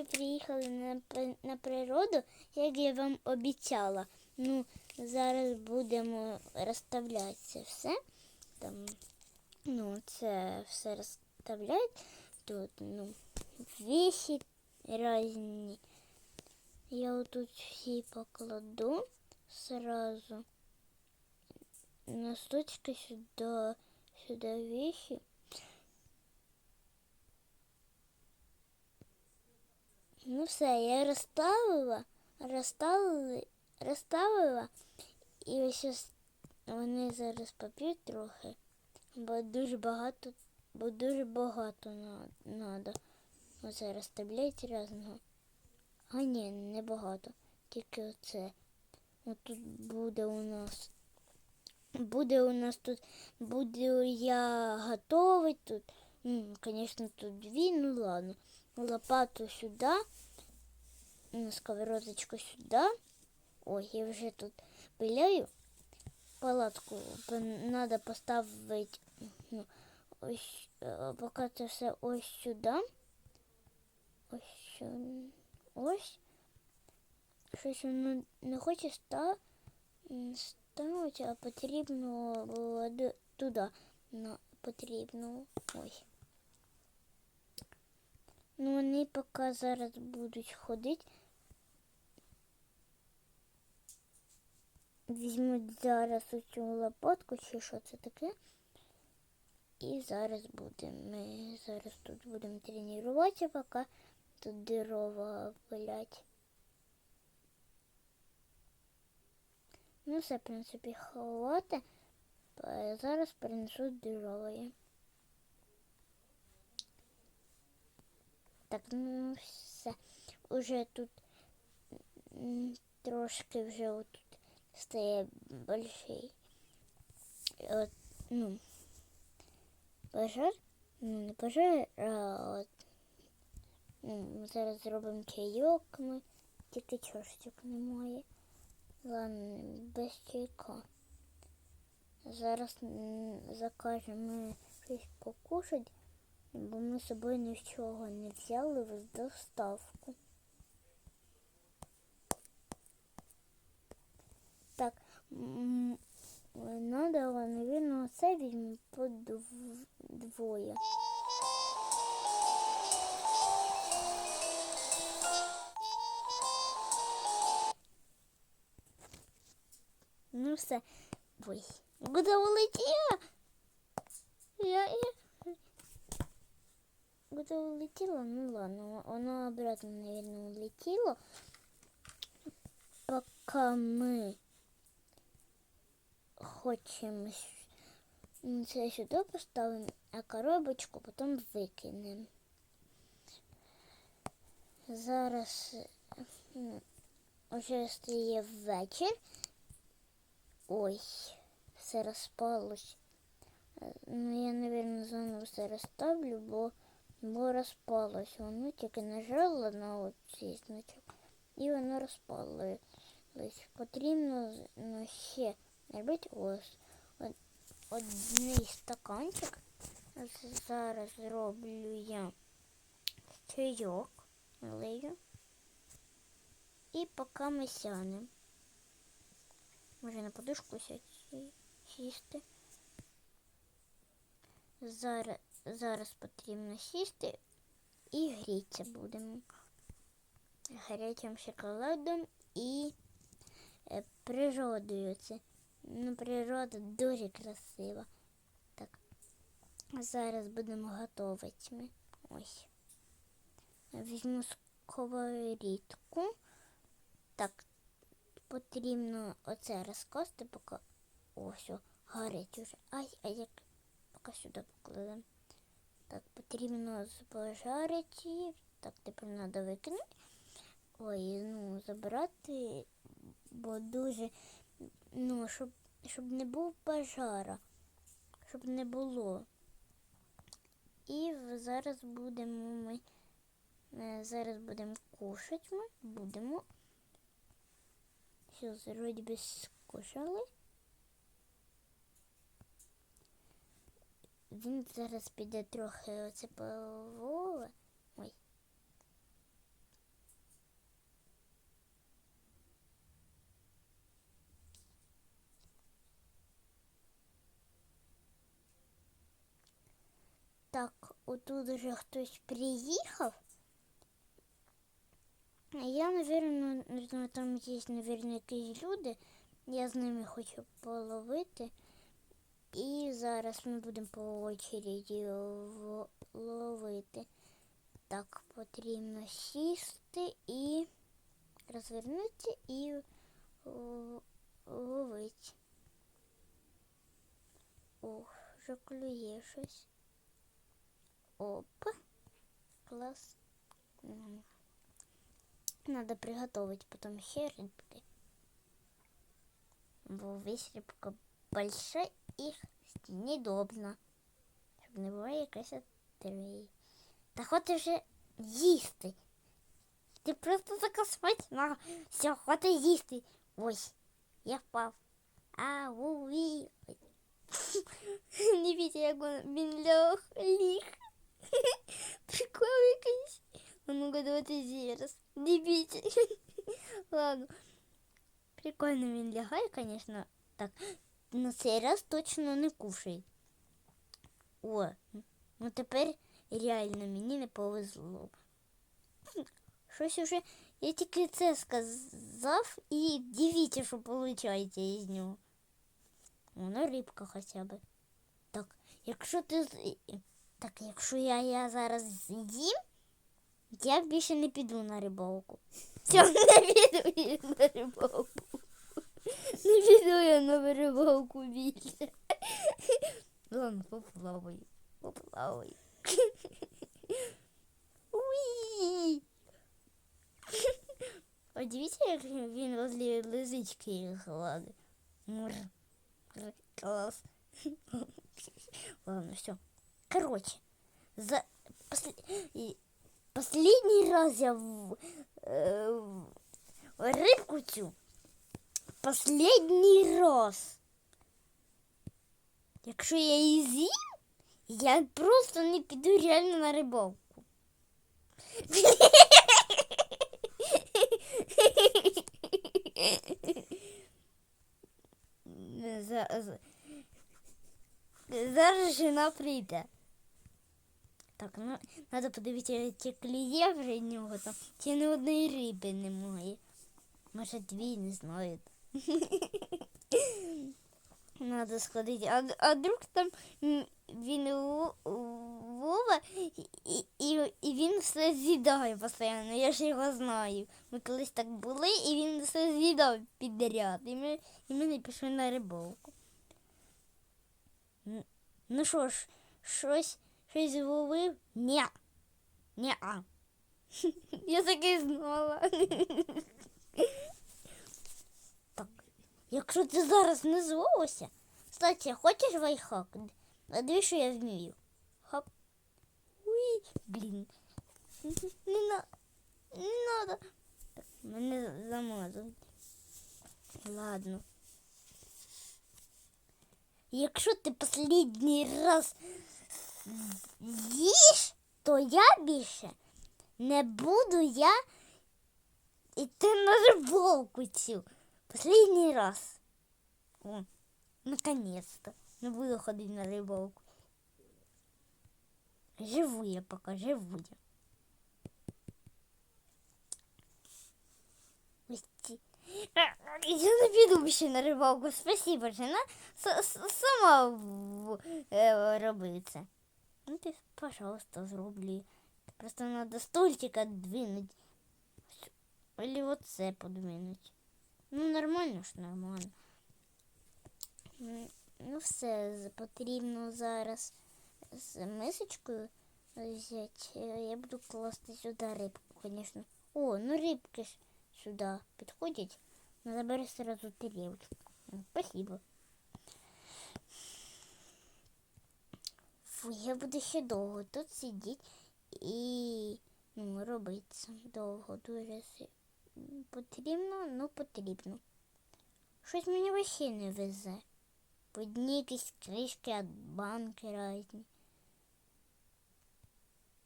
ми приїхали на природу, як я вам обіцяла. Ну, зараз будемо розставляти це все. Там, ну, це все розставляти. Тут, ну, вещи різні. Я отут всі покладу сразу. Носочки сюда вещи. Ну все, я розставила. І ось вони зараз поп'ють трохи, бо дуже багато надо. Оце розставляти різного. А ні, не багато, тільки оце. От тут буду я готовить тут. Конечно, тут дві, ну ладно. Лопату сюди, сковородочку сюди. Ой, я вже тут пиляю. Палатку надо поставити, ну, ось, поки це все ось сюди. Ось. Щось воно не хоче ставити, а потрібно було туди. Потрібно ось. Ну, вони поки зараз будуть ходити. Візьмуть зараз оцю лопатку, чи що це таке. І зараз ми зараз тут будемо тренуватися, поки тут дрова пилять. Ну все, в принципі, хватить. Зараз принесу дрова. Так, ну все. Уже тут трошки вже отут стає больший. От, ну, пожар? Ну, не пожар, а от. Ну, зараз зробимо чайок ми. Тільки чашечок немає. Ладно, без чайка. Зараз закажемо щось покушати, бо ми з собою нічого не взяли в доставку. Так, надо, наверное, це візьмемо по двоє. Ну все. Ой, куда улетела? Куда улетела? Ну ладно, оно обратно, наверное, улетело. Пока мы хочемо це сюди поставимо, а коробочку потім викинемо. Зараз вже стає вечір. Ой, все розпалось. Ну, я, наверное, заново все розставлю, бо розпалось. Воно тільки нажала на оцей значок, і воно розпалось. Потрібно ще робити ось один стаканчик. Зараз зроблю я чайок, налию. І поки ми сянемо. Може на подушку сісти. Зараз потрібно сісти і грітися будемо гарячим шоколадом і природою. Це, ну, природа дуже красива. Так, зараз будемо готувати ми. Ось. Візьму сковорідку. Так, потрібно оце розкласти, поки ось горить уже. Як поки сюди покладемо. Так, потрібно пожарити її. Так, тепер треба викинути. Ой, ну, забрати, бо дуже, ну, щоб не був пожара, щоб не було. І зараз будемо кушати будемо. Все, вроді би скушали. Він зараз піде трохи оце полове. Ой. Так, отут вже хтось приїхав. Я, наверное, там є, наверное, якісь люди. Я з ними хочу половити. І зараз ми будемо по очереді ловити. Так, потрібно сісти і розвернутися і ловити. Ох, вже клює щось. Оп. Клас. Надо приготовить потом еще рыбки. Бо весь рыбка большая, их неудобно. Щоб не було якась отравлення. Та хоти вже їсти. Ти просто така смачна. Все, хоти їсти. Ой, я впав. Уй. Не бійте, як він ліг. Прикол якийсь. Ну-ка, давайте зараз. Не бійте. Ладно. Прикольно він лягає, конечно. Так, на цей раз точно не кушай. О, ну тепер реально мені не повезло. Щось уже, я тільки це сказав і дивіться, що виходить із нього. Вона рибка хоча б. Так, якщо ти... Так, якщо я зараз з'їм, я більше не піду на рибалку. Все, не піду я на рибалку. Не піду я на рибалку більше. Ладно, поплаваю. Уй! А дивіться, як він возле лисички гладить. Класс. Ладно, все. Короче, последний раз я рыбку цю. Последний раз. Якщо я її з'їм, я просто не піду реально на рибалку. Зараз жена прийде. Так, ну, треба подивитися, чи клює вже в нього там, чи ні одної риби немає. Може, дві, не знаю. Надо сходити. А вдруг там він Вова, і він все з'їдає постійно. Я ж його знаю. Ми колись так були, і він все з'їдав підряд. І ми не пішли на рибалку. Ну що ж, щось зловив? Ні. Ні-а. Я так і знала. Так, якщо ти зараз не зловився, кстати, хочеш лайфхак? Дивись, що я вмію. Хоп. Уй, блін. Не надо. Так, мене замазують. Ладно. Якщо ти останній раз їш, то я більше не буду йти на рибалку цю. Останній раз. О, наконец-то. Не буду ходити на рибалку. Живу я поки, живу я. Я не піду ще на рибалку. Спасибо, жена. Сама роби це. Ну ти, пожалуйста, зроблю. Просто треба стульчик отдвинуть. Или вот це подвинуть. Ну, нормально ж, нормально. Ну, все, потрібно зараз з мисочкою взяти. Я буду класти сюди рибку, звісно. О, ну рибки ж сюди підходять. Надо брать сразу тарелочку. Спасибо. Фу, я буду ще довго тут сидіти і робити це довго. Дуже потрібно, ну потрібно. Щось мені вообще не везе. Одні якісь кришки від банки різні.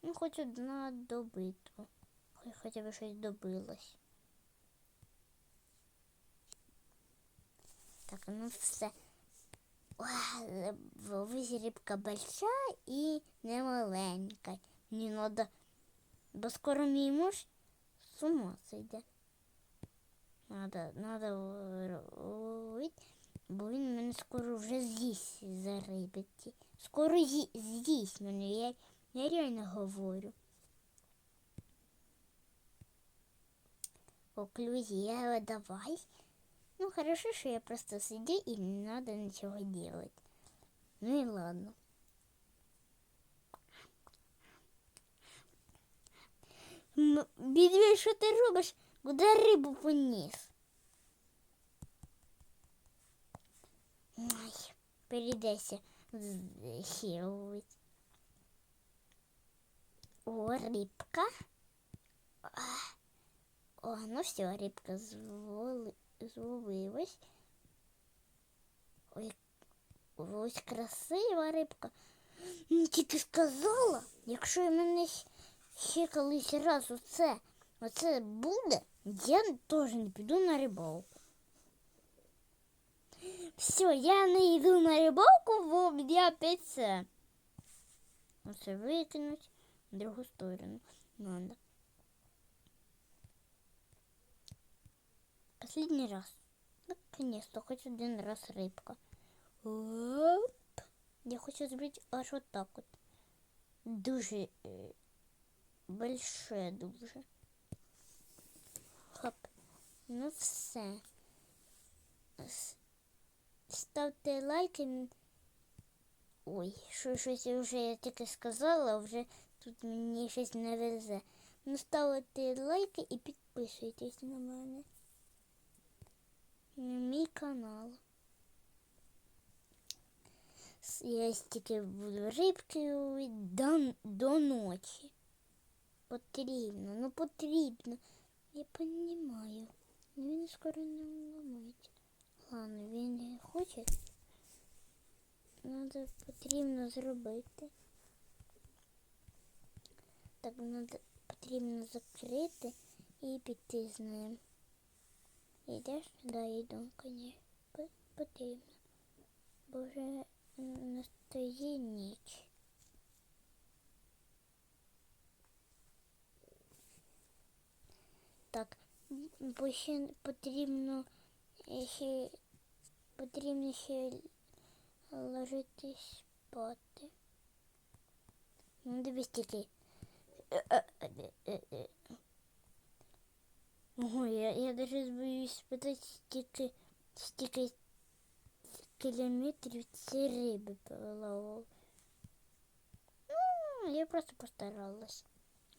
Ну, хоч одна добита. Хоча б щось добилось. Так, ну все. Ось рибка большая і не маленька. Мені надо, бо скоро мій муж з ума сойде. Надо ловити, бо він мене скоро вже з'їсть за рибки. Скоро з'їсть мене, я реально говорю. Клюзия, давай. Ну, хорошо, что я просто сидю и не надо ничего делать. Ну и ладно. Медведь, что ты робишь? Куда рыбу поніс? Ай, перейдеться хиловить. О, рыбка. О, ну все, рибка зловилась. Ой, ось красива рибка. Тільки сказала, якщо в мене ще колись раз оце буде, я теж не піду на рибалку. Все, я не йду на рибалку, бо мені опять це. Оце викинуть в другу сторону. Надо. Последний раз. Наконец-то, хоть один раз рыбка. Оп. Я хочу зробити аж вот так вот. Дуже большое, дуже. Хоп. Ну все. Ставте лайки. Ой, щось вже я тільки сказала, вже тут мені щось не везе. Ну ставте лайки і підписуйтесь на мене. На мій канал. Я тільки буду рибки ловити до ночі. Потрібно, ну потрібно. Я розумію. Він скоро не ламається. Ладно, він не хоче. Потрібно зробити. Так, потрібно закрити і піти з ним. Йдеш? Да, йду, конечно. Потрібно. Бо вже настає ніч. Так, бо ще потрібно ще ложитись спати. Ну, дивись тільки. Ого, я даже боюсь спитати, стільки кілометрів ці риби половив. Ну, я просто постаралась.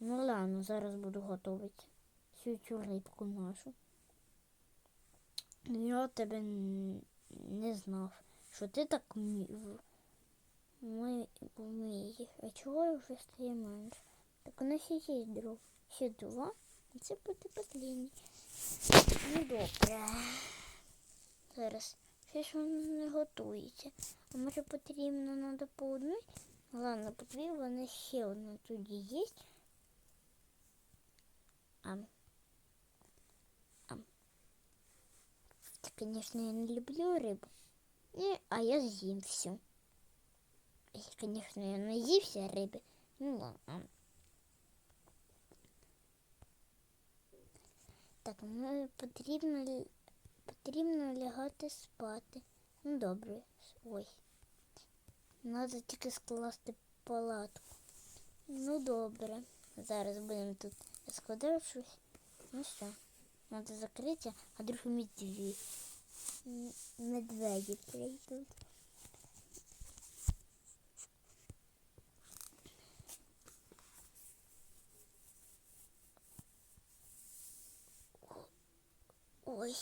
Ну ладно, зараз буду готувати всю цю рибку нашу. Я тебе не знав, що ти так вмієш. А чого вже стає менше? Так у нас є дров. Ще два. Це буде останній. Ну добре. Зараз. Щось воно не готується. А може потрібно надо по одній? Ладно, потрібно ще одна тоді є. Конечно, я не люблю рыбу. А я съем все. И, конечно, я наївся рыбы. Ну ладно. Так, ну потрібно лягати спати. Ну добре. Ой. Надо тільки скласти палатку. Ну добре. Зараз будемо тут складати щось. Ну все. Надо закрити, а другий медведі прийдуть. Ой,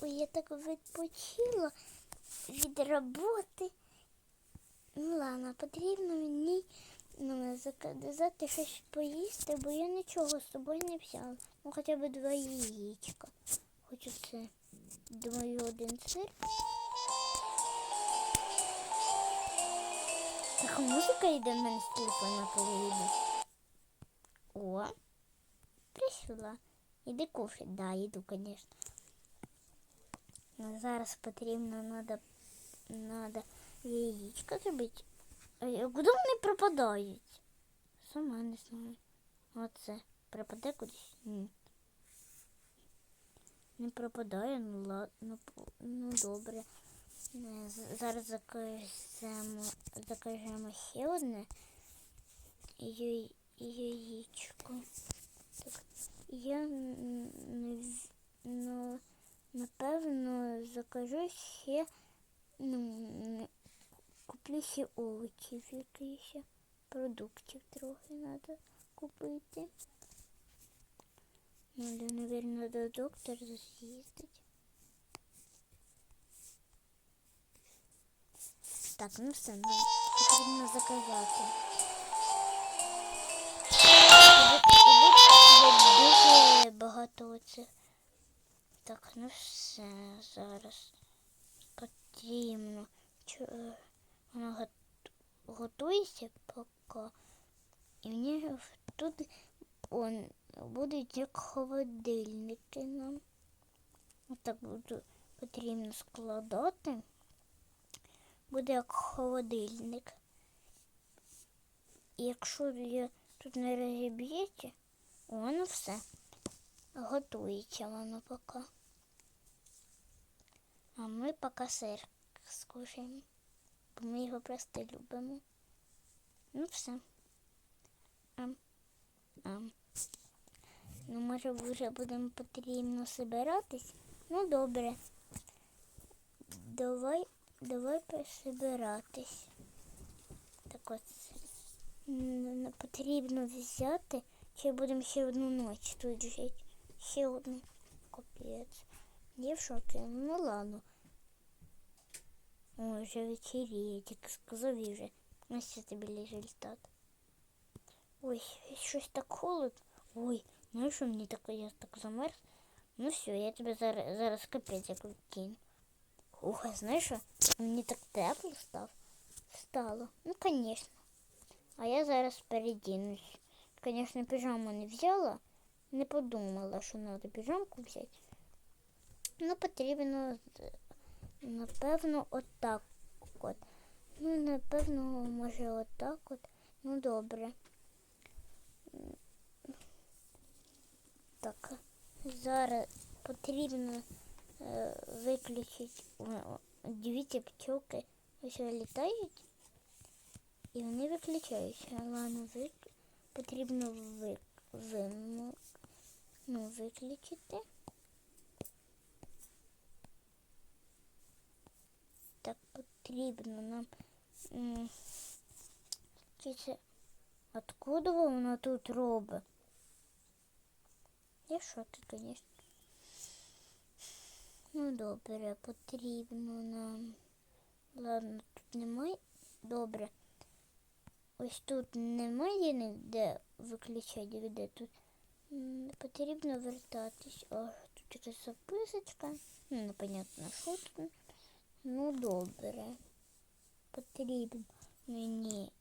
я так відпочила від роботи. Ну ладно, потрібно мені заказати щось поїсти, бо я нічого з собою не взяла. Ну хоча б 2 яєчка. Хочу це. Думаю, 1 сир. Так, музика йде в мене з телефона, коли йде. О, прийшла. Іди кушать. Да, йду, конечно. Зараз потрібно надо яєчко зробити. А куди вони пропадають? Сама не знаю. Оце. Пропаде кудись? Ні. Не пропадає, ну ладно, ну добре. Зараз закажемо ще одне яєчко. Так, я напевно закажу ще, куплю ще овочів якихось, продуктів трохи треба купити. Надо, наверное, до доктора з'їздити. Так, ну все, потрібно заказати. Дуже багато оцих. Так, ну все, зараз потрібно. Вона готується поки. І мені тут будуть як холодильники нам. Отак потрібно складати. Буде як холодильник. І якщо я тут не розіб'єте, воно все. Готується воно поки. А ми поки сир скушаємо. Бо ми його просто любимо. Ну все. Ну, може, вже будемо потрібно збиратись? Ну, добре. Давай пособиратись. Так от, потрібно взяти, чи будемо ще одну ніч тут жити. Ще одну. Капець. Я в шокі. Ну, ладно. Ой, вже вечеріє, тільки сказав і вже. Ось тобі результат. Ой, щось так холодно. Ой, ну що мені так, я так замерз. Ну все, я тебе зараз капець як викину. Ух, знаєш що? Мені так тепло стало. Ну, конечно. А я зараз передінусь. Конечно, піжаму не взяла. Не подумала, що треба піжамку взяти. Ну, потрібно, напевно, отак от. Ну, напевно, може отак от. Ну, добре. Так, зараз потрібно виключити. Дивіться, пчелки ось літають і вони виключаються. Ладно, потрібно виключити. Так, потрібно нам откуда вона тут робить? Я шоки, звісно. Ну, добре, потрібно нам. Ладно, тут немає. Добре. Ось тут немає ніде виключати відео. Тут потрібно вертатись. О, тут якась записочка. Ну, непонятно, що тут. Ну, добре. Потрібно мені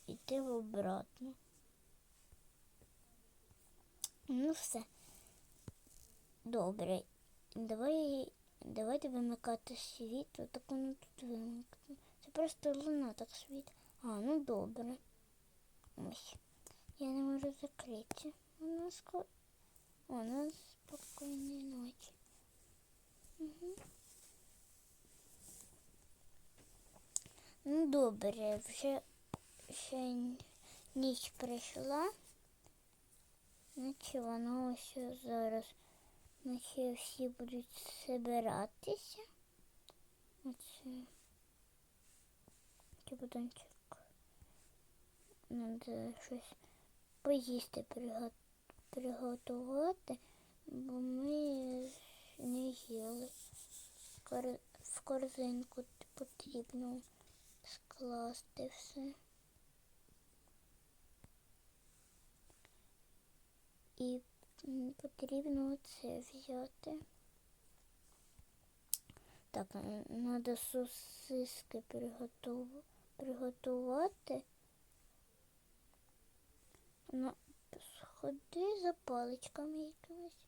іти обратно. Ну, все. Добре. Давайте вимикати світло. Так воно тут вимикне. Це просто луна так світить. А, ну добре. Ось. Я не можу закрити. У нас спокійної ночі. Угу. Ну добре, вже ніч прийшла. Наче воно ось зараз. Наче всі будуть збиратися. Оце. Будинчик. Надо щось поїсти приготувати, бо ми не їли. В корзинку потрібно скласти все. І потрібно це взяти. Так, треба сосиски приготувати. Ну, сходи за паличками якимись.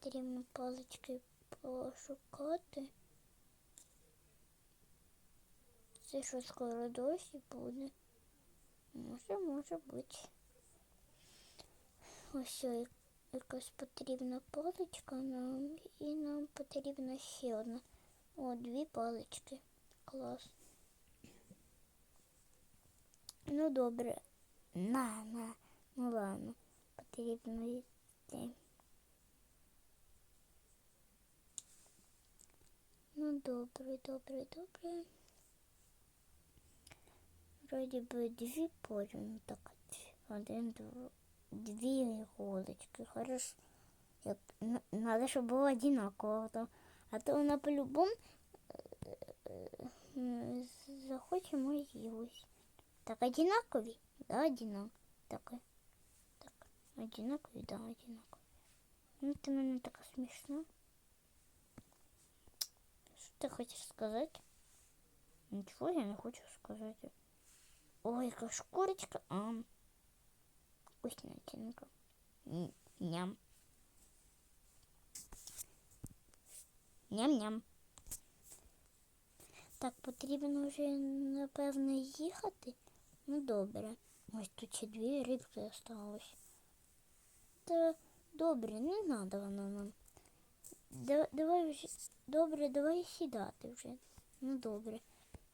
потрібно палички пошукати. Це що скоро дощ буде? Може бути. Ось якась потрібна паличка нам, і нам потрібна ще одна. О, 2 палички. Клас. Ну добре. На. Ну ладно. Потрібно йти. Ну добре. Вроді би 2 порівну, так. 1, 2 іголочки. Хорошо. Надо, щоб було одинаково. А то вона по-любому захочемо їсть. Так, одинакові? Да, одинакові. Так, одинакові, да, одинакові. Ну, ти мене така смішна. Що ти хочеш сказати? Нічого я не хочу сказати. Ой, яка шкурочка. Вкуснятинка. Ням. Ням-ням. Так, потрібно вже, напевно, їхати. Ну, добре. Ось тут ще 2 рибки осталось. Та добре, не треба воно нам. Давай вже. Добре, давай сідати вже. Ну, добре.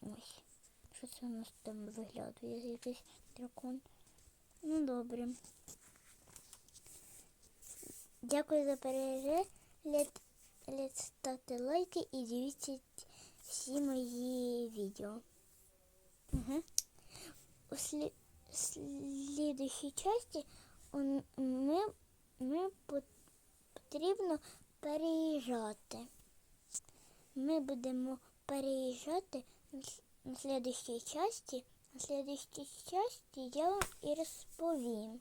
Ось. Що це у нас там виглядає? Якийсь дракон. Ну, добре. Дякую за перегляд. Ставте лайки і дивіться всі мої відео. Угу. У слідущій часті ми потрібно переїжджати. Ми будемо переїжджати на слідущій часті. На слідущій часті я вам і розповім.